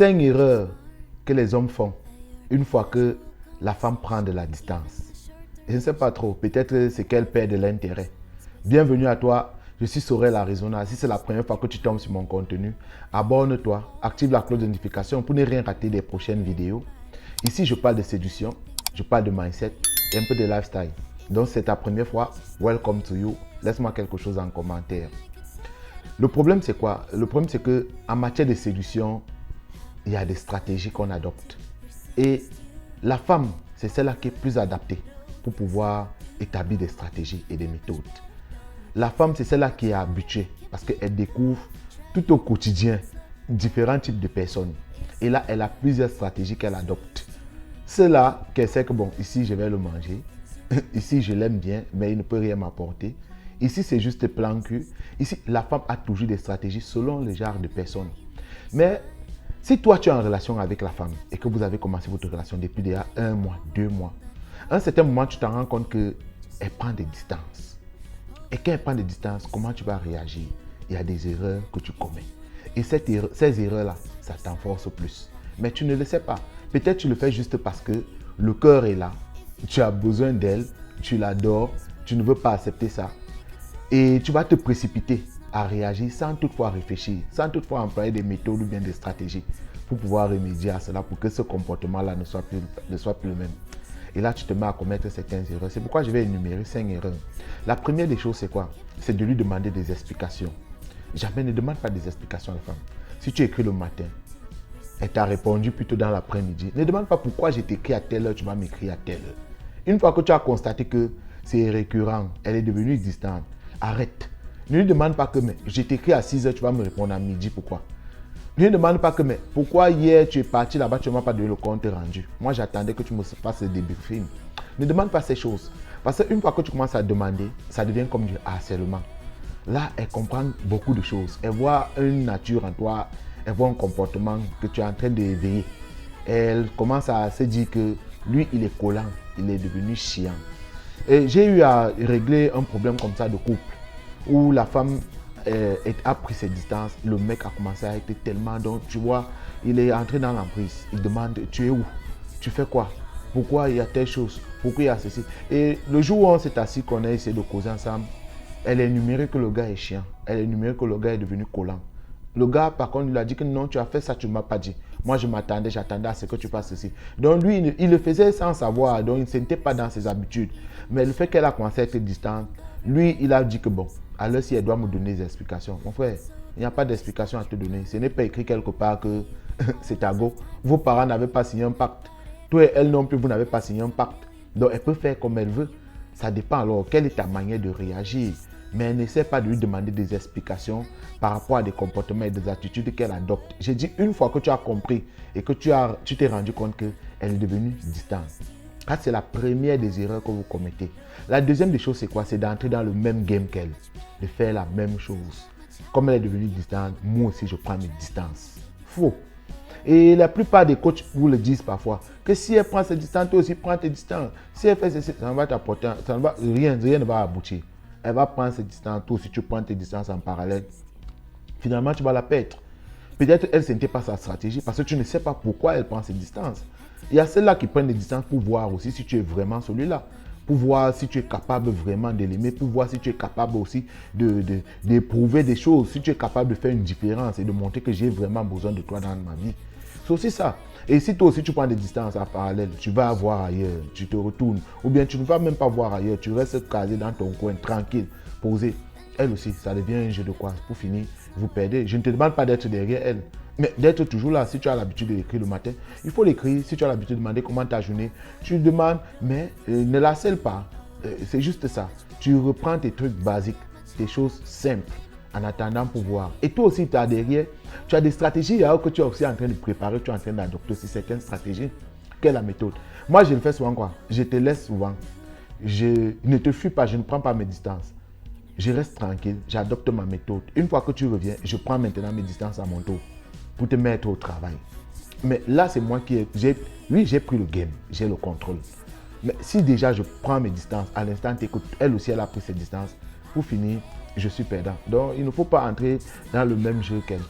5 erreurs que les hommes font une fois que la femme prend de la distance. Je ne sais pas trop, peut-être c'est qu'elle perd de l'intérêt. Bienvenue à toi, je suis Sorel Arizona. Si c'est la première fois que tu tombes sur mon contenu, abonne-toi, active la cloche de notification pour ne rien rater des prochaines vidéos. Ici, je parle de séduction, je parle de mindset et un peu de lifestyle. Donc, c'est ta première fois, welcome to you. Laisse-moi quelque chose en commentaire. Le problème, c'est quoi? Le problème, c'est qu'en matière de séduction, il y a des stratégies qu'on adopte. Et la femme, c'est celle-là qui est plus adaptée pour pouvoir établir des stratégies et des méthodes. La femme, c'est celle-là qui est habituée parce qu'elle découvre tout au quotidien différents types de personnes. Et là, elle a plusieurs stratégies qu'elle adopte. Celle-là, qu'elle sait que bon, ici, je vais le manger. Ici, je l'aime bien, mais il ne peut rien m'apporter. Ici, c'est juste plan cul. Ici, la femme a toujours des stratégies selon le genre de personne. Mais si toi, tu es en relation avec la femme et que vous avez commencé votre relation depuis déjà 1 mois, 2 mois, à un certain moment, tu t'en rends compte qu'elle prend des distances. Et quand elle prend des distances, comment tu vas réagir? Il y a des erreurs que tu commets. Et ces erreurs-là, ça t'enforce plus. Mais tu ne le sais pas. Peut-être tu le fais juste parce que le cœur est là. Tu as besoin d'elle, tu l'adores, tu ne veux pas accepter ça. Et tu vas te précipiter à réagir sans toutefois réfléchir, sans toutefois employer des méthodes ou bien des stratégies pour pouvoir remédier à cela, pour que ce comportement-là ne soit plus le même. Et là, tu te mets à commettre certaines erreurs. C'est pourquoi je vais énumérer 5 erreurs. La première des choses, c'est quoi? C'est de lui demander des explications. Jamais ne demande pas des explications à la femme. Si tu écris le matin, elle t'a répondu plutôt dans l'après-midi. Ne demande pas pourquoi j'ai t'écrit à telle heure, tu vas m'écrire à telle heure. Une fois que tu as constaté que c'est récurrent, elle est devenue distante, arrête. Ne lui demande pas que mais je t'écris à 6 heures, tu vas me répondre à midi, pourquoi? Ne lui demande pas que mais pourquoi hier tu es parti là-bas, tu ne m'as pas donné le compte rendu. Moi j'attendais que tu me fasses le débriefing. Ne demande pas ces choses. Parce qu'une fois que tu commences à demander, ça devient comme du harcèlement. Là, elle comprend beaucoup de choses. Elle voit une nature en toi, elle voit un comportement que tu es en train d'éveiller. Elle commence à se dire que lui, il est collant, il est devenu chiant. Et j'ai eu à régler un problème comme ça de couple, où la femme a pris ses distances, le mec a commencé à être tellement, donc tu vois, il est entré dans l'emprise. Il demande, tu es où? Tu fais quoi? Pourquoi il y a telle chose? Pourquoi il y a ceci? Et le jour où on s'est assis, qu'on a essayé de causer ensemble, elle a énuméré que le gars est chiant. Elle a énuméré que le gars est devenu collant. Le gars, par contre, lui a dit que non, tu as fait ça, tu ne m'as pas dit. Moi, j'attendais à ce que tu fasses ceci. Donc, lui, il le faisait sans savoir. Donc, il ne s'était pas dans ses habitudes. Mais le fait qu'elle a commencé à être distante, lui, il a dit que bon, alors si elle doit me donner des explications. Mon frère, il n'y a pas d'explication à te donner. Ce n'est pas écrit quelque part que c'est à go. Vos parents n'avaient pas signé un pacte. Toi et elle non plus, vous n'avez pas signé un pacte. Donc, elle peut faire comme elle veut. Ça dépend alors. Quelle est ta manière de réagir? Mais n'essaie pas de lui demander des explications par rapport à des comportements et des attitudes qu'elle adopte. J'ai dit, une fois que tu as compris et que tu t'es rendu compte qu'elle est devenue distante. Ça, c'est la première des erreurs que vous commettez. La deuxième des choses, c'est quoi? C'est d'entrer dans le même game qu'elle, de faire la même chose. Comme elle est devenue distante, moi aussi, je prends mes distances. Faux. Et la plupart des coachs vous le disent parfois, que si elle prend ses distances, toi aussi prends tes distances. Si elle fait ceci, ça ne va t'apporter, rien ne va aboutir. Elle va prendre ses distances, toi aussi tu prends tes distances en parallèle. Finalement, tu vas la perdre. Peut-être elle, ce n'était pas sa stratégie parce que tu ne sais pas pourquoi elle prend ses distances. Il y a celles-là qui prennent des distances pour voir aussi si tu es vraiment celui-là. Pour voir si tu es capable vraiment de l'aimer, pour voir si tu es capable aussi d'éprouver des choses, si tu es capable de faire une différence et de montrer que j'ai vraiment besoin de toi dans ma vie. C'est aussi ça. Et si toi aussi tu prends des distances en parallèle, tu vas voir ailleurs, tu te retournes, ou bien tu ne vas même pas voir ailleurs, tu restes casé dans ton coin, tranquille, posé. Elle aussi, ça devient un jeu de quoi? Pour finir, vous perdez. Je ne te demande pas d'être derrière elle, mais d'être toujours là. Si tu as l'habitude de l'écrire le matin, il faut l'écrire. Si tu as l'habitude de demander comment ta journée, tu demandes, mais ne la scelle pas. C'est juste ça. Tu reprends tes trucs basiques, tes choses simples, en attendant pour voir. Et toi aussi, tu as derrière, tu as des stratégies que tu es aussi en train de préparer, tu es en train d'adopter aussi certaines stratégies. Quelle est la méthode? Moi, je le fais souvent quoi? Je te laisse souvent. Je ne te fuis pas, je ne prends pas mes distances. Je reste tranquille, j'adopte ma méthode. Une fois que tu reviens, je prends maintenant mes distances à mon tour pour te mettre au travail. Mais là, c'est moi qui j'ai pris le game, j'ai le contrôle. Mais si déjà je prends mes distances, à l'instant t'écoutes, elle aussi elle a pris ses distances, pour finir, je suis perdant. Donc il ne faut pas entrer dans le même jeu qu'elle.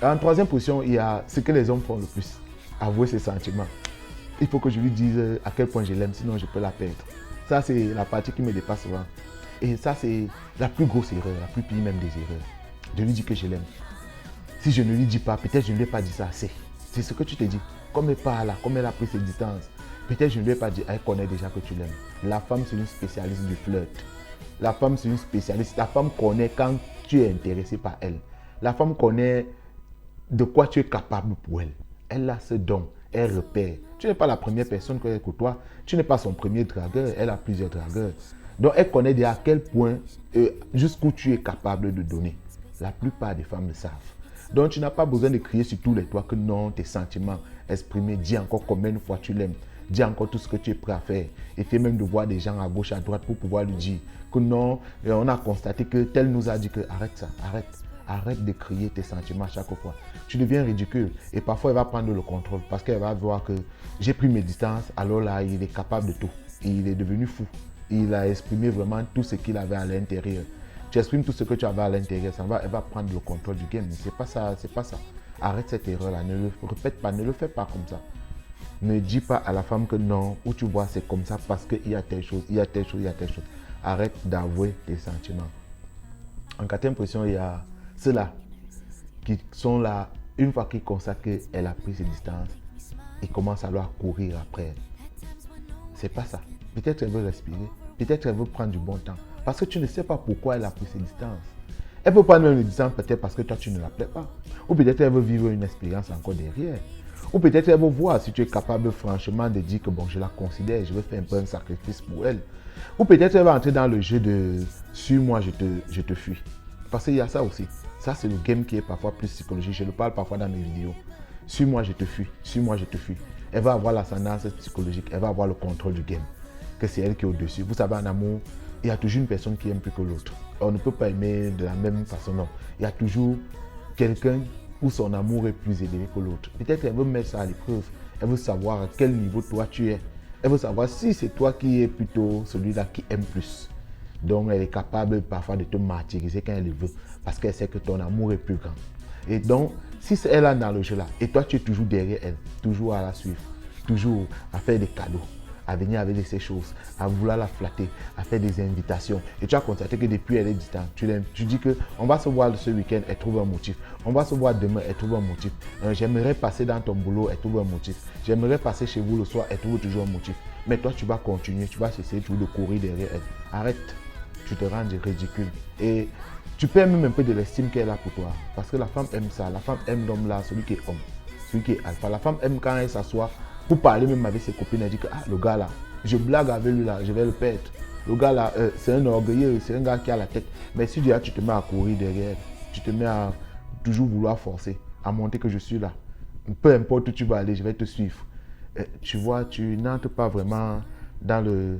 En troisième position, il y a ce que les hommes font le plus, avouer ses sentiments. Il faut que je lui dise à quel point je l'aime, sinon je peux la perdre. Ça, c'est la partie qui me dépasse souvent. Et ça, c'est la plus grosse erreur, la plus pire même des erreurs. De lui dire que je l'aime. Si je ne lui dis pas, peut-être je ne lui ai pas dit ça assez. C'est ce que tu te dis. Comme elle parle là, comme elle a pris ses distances, peut-être je ne lui ai pas dit, elle connaît déjà que tu l'aimes. La femme, c'est une spécialiste du flirt. La femme, c'est une spécialiste. La femme connaît quand tu es intéressé par elle. La femme connaît de quoi tu es capable pour elle. Elle a ce don, elle repère. Tu n'es pas la première personne qu'elle côtoie. Tu n'es pas son premier dragueur, elle a plusieurs dragueurs. Donc elle connaît déjà à quel point, jusqu'où tu es capable de donner. La plupart des femmes le savent. Donc tu n'as pas besoin de crier sur tous les toits que non, tes sentiments exprimés, dis encore combien de fois tu l'aimes, dis encore tout ce que tu es prêt à faire. Et fais même de voir des gens à gauche, à droite pour pouvoir lui dire que non, on a constaté que tel nous a dit que arrête ça, arrête. Arrête de crier tes sentiments chaque fois. Tu deviens ridicule et parfois elle va prendre le contrôle parce qu'elle va voir que j'ai pris mes distances, alors là il est capable de tout. Il est devenu fou. Il a exprimé vraiment tout ce qu'il avait à l'intérieur. Tu exprimes tout ce que tu avais à l'intérieur, elle va prendre le contrôle du game. C'est pas ça, c'est pas ça. Arrête cette erreur-là, ne le répète pas, ne le fais pas comme ça. Ne dis pas à la femme que non, où tu vois c'est comme ça parce qu'il y a telle chose, il y a telle chose, il y a telle chose. Arrête d'avouer tes sentiments. En quatrième position, il y a ceux-là qui sont là, une fois qu'ils constatent qu'elle a pris ses distances, ils commencent à leur courir après elle. C'est pas ça. Peut-être elle veut respirer, peut-être elle veut prendre du bon temps. Parce que tu ne sais pas pourquoi elle a pris ses distances. Elle peut prendre même les distances peut-être parce que toi tu ne la plais pas. Ou peut-être elle veut vivre une expérience encore derrière. Ou peut-être elle veut voir si tu es capable franchement de dire que bon, je la considère, je vais faire un peu un sacrifice pour elle. Ou peut-être elle va entrer dans le jeu de suis-moi, je te fuis. Parce qu'il y a ça aussi. Ça, c'est le game qui est parfois plus psychologique. Je le parle parfois dans mes vidéos. Suis-moi, je te fuis. Suis-moi, je te fuis. Elle va avoir l'ascendance psychologique. Elle va avoir le contrôle du game. Que c'est elle qui est au-dessus. Vous savez, en amour, il y a toujours une personne qui aime plus que l'autre. On ne peut pas aimer de la même façon, non. Il y a toujours quelqu'un où son amour est plus élevé que l'autre. Peut-être qu'elle veut mettre ça à l'épreuve. Elle veut savoir à quel niveau toi tu es. Elle veut savoir si c'est toi qui es plutôt celui-là qui aime plus. Donc, elle est capable parfois de te martyriser quand elle le veut. Parce qu'elle sait que ton amour est plus grand. Et donc, si c'est elle dans le jeu là, et toi tu es toujours derrière elle, toujours à la suivre, toujours à faire des cadeaux, à venir avec ces choses, à vouloir la flatter, à faire des invitations. Et tu as constaté que depuis elle est distante, tu dis que on va se voir ce week-end, elle trouve un motif. On va se voir demain, elle trouve un motif. J'aimerais passer dans ton boulot, elle trouve un motif. J'aimerais passer chez vous le soir, elle trouve toujours un motif. Mais toi tu vas continuer, tu vas essayer toujours de courir derrière elle. Arrête, tu te rends ridicule. Et tu perds même un peu de l'estime qu'elle a pour toi. Parce que la femme aime ça. La femme aime l'homme là, celui qui est homme, celui qui est alpha. La femme aime quand elle s'assoit pour parler même avec ses copines. Elle dit que ah, le gars là, je blague avec lui là, je vais le perdre. Le gars là, c'est un orgueilleux, c'est un gars qui a la tête. Mais si déjà tu te mets à courir derrière, tu te mets à toujours vouloir forcer, à montrer que je suis là. Peu importe où tu vas aller, je vais te suivre. Tu vois, tu n'entres pas vraiment dans le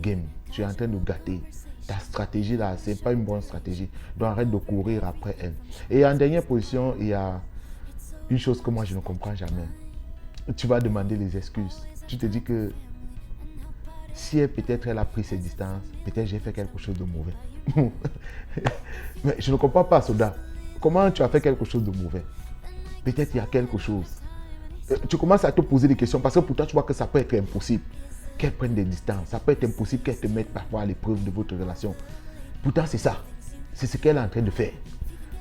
game. Tu es en train de gâter. Ta stratégie là, ce n'est pas une bonne stratégie. Donc arrête de courir après elle. Et en dernière position, il y a une chose que moi je ne comprends jamais. Tu vas demander des excuses. Tu te dis que si peut-être elle a pris ses distances, peut-être j'ai fait quelque chose de mauvais. Mais je ne comprends pas, Soda. Comment tu as fait quelque chose de mauvais? Peut-être il y a quelque chose. Tu commences à te poser des questions parce que pour toi, tu vois que ça peut être impossible qu'elle prenne des distances. Ça peut être impossible qu'elle te mette parfois à l'épreuve de votre relation. Pourtant, c'est ça. C'est ce qu'elle est en train de faire.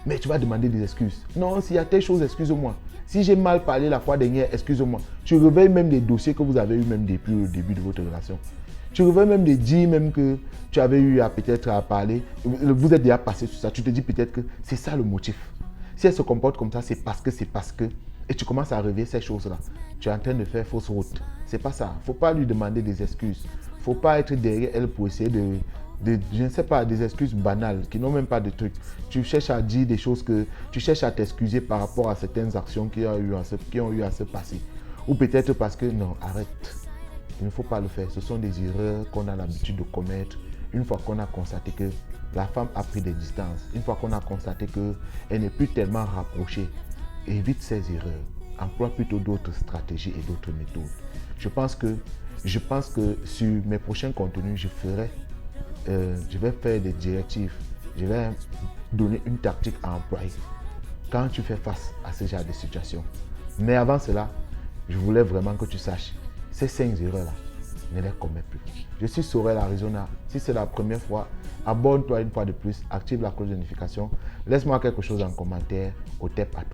Mais tu vas demander des excuses. Non, s'il y a telle chose, excuse-moi. Si j'ai mal parlé la fois dernière, excuse-moi. Tu réveilles même des dossiers que vous avez eu même depuis le début de votre relation. Tu réveilles même des dits même que tu avais eu à peut-être à parler. Vous êtes déjà passé sur ça. Tu te dis peut-être que c'est ça le motif. Si elle se comporte comme ça, c'est parce que. Et tu commences à réveiller ces choses-là. Tu es en train de faire fausse route. C'est pas ça. Il ne faut pas lui demander des excuses. Il ne faut pas être derrière elle pour essayer je ne sais pas, des excuses banales qui n'ont même pas de trucs. Tu cherches à dire des choses que tu cherches à t'excuser par rapport à certaines actions qui ont eu à se passer. Ou peut-être parce que non, arrête. Il ne faut pas le faire. Ce sont des erreurs qu'on a l'habitude de commettre une fois qu'on a constaté que la femme a pris des distances. Une fois qu'on a constaté qu'elle n'est plus tellement rapprochée. Évite ces erreurs. Emploie plutôt d'autres stratégies et d'autres méthodes. Je pense que sur mes prochains contenus, je vais faire des directives. Je vais donner une tactique à employer. quand tu fais face à ce genre de situation. Mais avant cela, je voulais vraiment que tu saches, ces 5 erreurs-là, ne les commets plus. Je suis Sorel Arizona. Si c'est la première fois, abonne-toi une fois de plus, active la cloche de notification. Laisse-moi quelque chose en commentaire. Au TEP à toi.